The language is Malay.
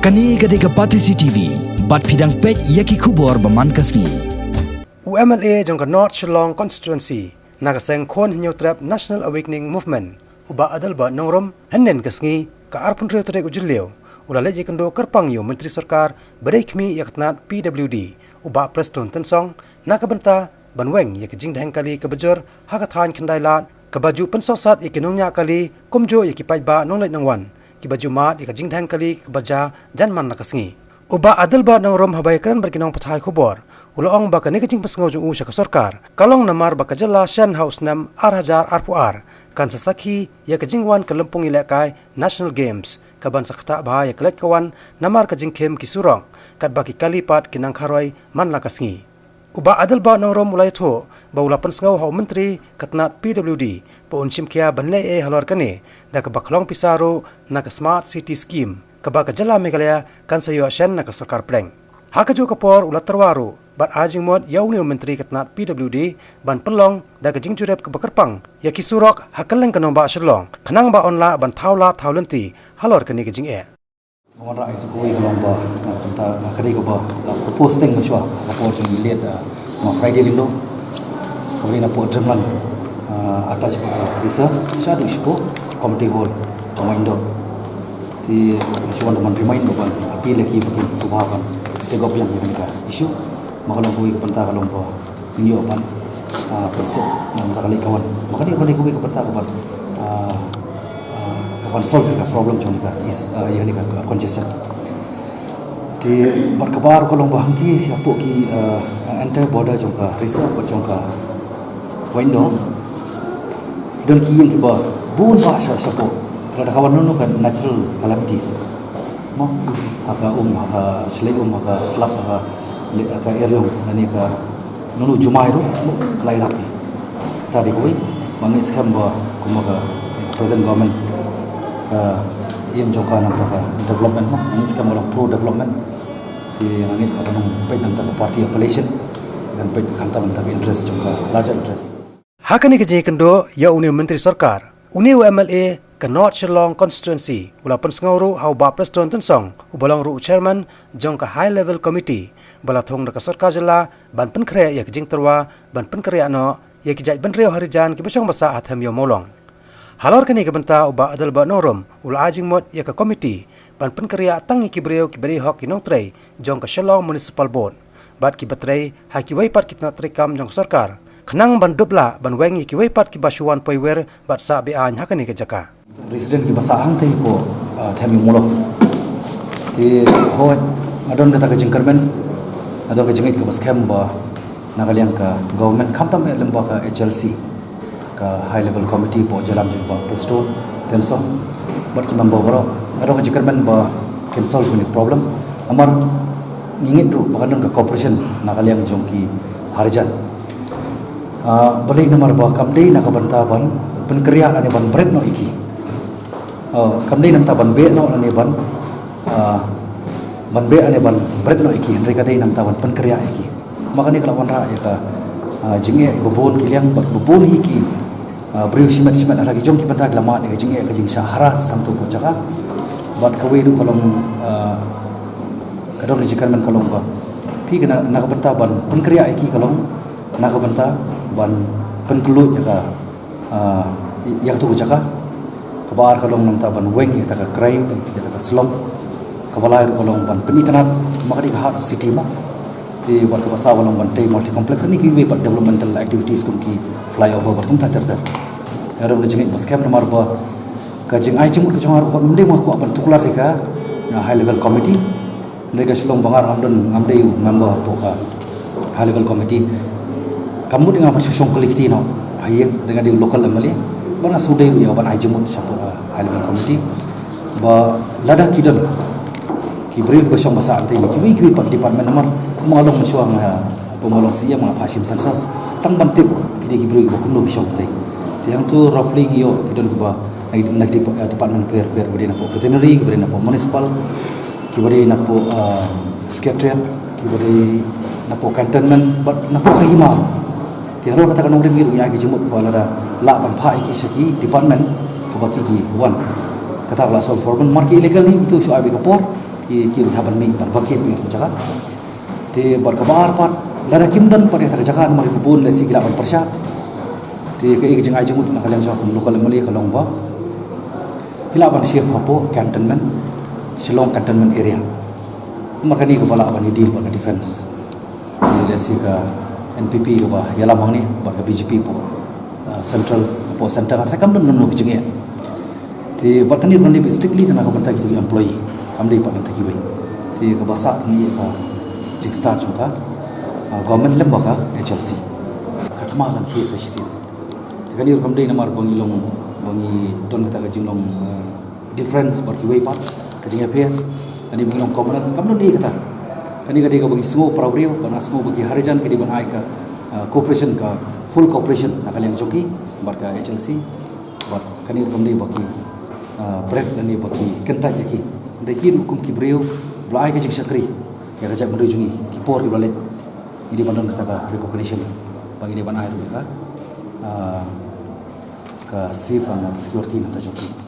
Kani gadega Pati CCTV, bat fidang pek yaki kubor baman kasni. UMLA jangka North Shillong constituency nagaseng kon hinyotrap National Awakening Movement uba adal ba nongrom hennen kasngi ka arpun reo tere ujulio ula leje kendo kerpang yo menteri sarkar badai kmi yaknat PWD uba preston tensong nakabenta banweng yak jing daheng kali kebejur hakathan kendai lat kebaju pensosat ikinungnya kali kumjo yakipai ba nonglait nangwan ki baju mat ika jing daheng kali kebaja janman nakasngi uba adal ba nongrom habai kran berkinong pathai khobor uloong baka nekajing pasngau jung usha ka sarkar kalong namar baka jala shan house nam ar kan sasakhi ya kajing wan kalempung ilekai national games kaban sakta ba ya kelet kawan namar kajing kem kisurong kat baki kalipat kinang kharoi man lakasngi uba adal ba nongrom mulai tho baula pansngau hau menteri katnat PWD po unchim kia banle e halor kane da ka baklong pisaro na ka smart city scheme ka baka jala Meghalaya kan sayo shan na ka sarkar pleng hakaju kapor ulat terwaru bat ajing mod yauni menteri katnat PWD ban pelong da kajing jurep ke bakerpang ya kisurok hakaleng kanong ba sherlong kanang ba onla ban thawla thawlenti halor kani kajing e Orang rakyat sekoi kalau bah tentang kadai ko bah posting macam apa jeng lihat Friday lindo kami nak buat drama atas bisa satu ispo committee hall sama Indo di macam mana remind bahwa appeal lagi betul subhakan tegak yang mereka isu maka kalau koi kepentar kalau bah ini apa persep yang kali kawan maka dia boleh koi kepentar kawan solve the problem jongka is yang ni congestion di berkabar kalau bahangti apa ki entire border jongka reserve jongka window dan ki yang kiba bun bahasa support kada kawan nu kan natural calamities mo haka haka slay haka slap haka area nani ka nunu jumai ru lai rapi tadi koi mangis khamba kumaga present government yang jangka nampak development mah, ini sekarang orang pro development di langit apa nung baik nampak party affiliation dan baik kantor nampak interest jangka larger interest. Hakani keje kendo ya uni menteri sarkar, uni UMLA ke North Shillong constituency, ula pensengau hau ba preston tensong, ubalang ru chairman jangka high level committee, balathong nak sarkar jela ban penkrea ya kejing terwa ban penkrea no ya kijai ban reo harijan ki besong basa atham yo molong. Halor kini kebenta uba adal ba norom ula ajing mod ya ka komiti ban penkarya tangi kibreo kiberi hok kinong trei jong ka Shillong Municipal Board bat ki batrei ha ki waipat kitna trekam jong sarkar kenang ban dubla ban wengi ki waipat ki basuan poiwer bat sa be an hakani ke jaka resident ki basa hang tei ko themi mulo ti ho adon kata ka jingkarmen adon ka jingit ka baskem ba nagaliang ka government khamtam lemba ka HLC ka high level committee po jalam jumpa presto tenso but ki member baro ado ka jikarman ba can solve any problem amar ngingit ru bakan ka cooperation nakaliang jongki harjan balik namar ba kamdei nakabantaban penkriya ani ban bread no iki kamdei nam taban be no ani ban be ani ban bread no iki ndre kadai nam taban penkriya iki makani kalawan ra ya ka jinge bobon kiliang bobon hiki beriu simat lagi jong ki pentak lama ni jinge ka jing haras santu ko jaka bat kawe du kolom kadon jikan man kolom ba pi kena nak benta ban penkriya iki kolom nak benta ban penkelut jaka yang tu ko jaka kabar kolom nam ta ban weng ta ka crime ta ka slum kabalai kolom ban penitnat makadi ka city ma di buat bahasa walang bantai multi complex ni kiwe buat developmental activities kumki flyover bertum tak terter ada boleh jengit baskem nomor ba kajing ai jemur kejong har ko mende ko apan tukular reka high level committee mereka Shillong bangar amdon amdei member poka high level committee kamu dengan susung kolektif no hayeng dengan di local MLA bana sudai ya ban ai jemur satu high level committee ba lada kidon kibri besong bahasa antai kiwi pak department nomor mengalung mensuang pemolong siya mga pasim sansas tang bantip kidi kibri ko kuno bisong tai yang tu roughly yo kidon ko ba nag department per budi na po veterinary budi na po municipal kibri na po secretariat kibri na po cantonment but na po kahima tiaro kata kanong ring ya ki jimut ko la la ban pha iki saki department ko ba ki one kata la sol foreman marki illegal ni itu so abi kapor ki haban mi ban bakit mi jaga te bar kabar pat lara kimdan pat ya jaga mari bun le sigila ban persya te ke jeng ai jemut nak kalian jawab lokal mali kalong ba kila ban chef hapo cantonment Shillong cantonment area maka ni kepala ban deal ban defense le siga NPP ko ba yalam bang ni ban BJP po central po center ka kam don no kijing ya ti bat ni ban ni strictly na ka ban ta ki employee am dei pat ta ki we ti ka basa ni ka jik start ka government lem ka HLC katma kan ki sa shi ti kan kam dei na mar bang ilong bangi don ta ka jinglong difference bar ki we pat ka jing appear ani bang ilong common kam don dei kata ani ka dei ka bagi semua prawriu ban semua bagi harijan ki di ban ai ka cooperation ka full cooperation nak kalian joki barka HLC buat kani kamdi baki break dan ni baki kentat yaki dekin hukum kibriu blai ke jik sakri ya kajak menujungi kipor di balik ini bandon kata ka recognition bagi di ban air ka safe and security nak joki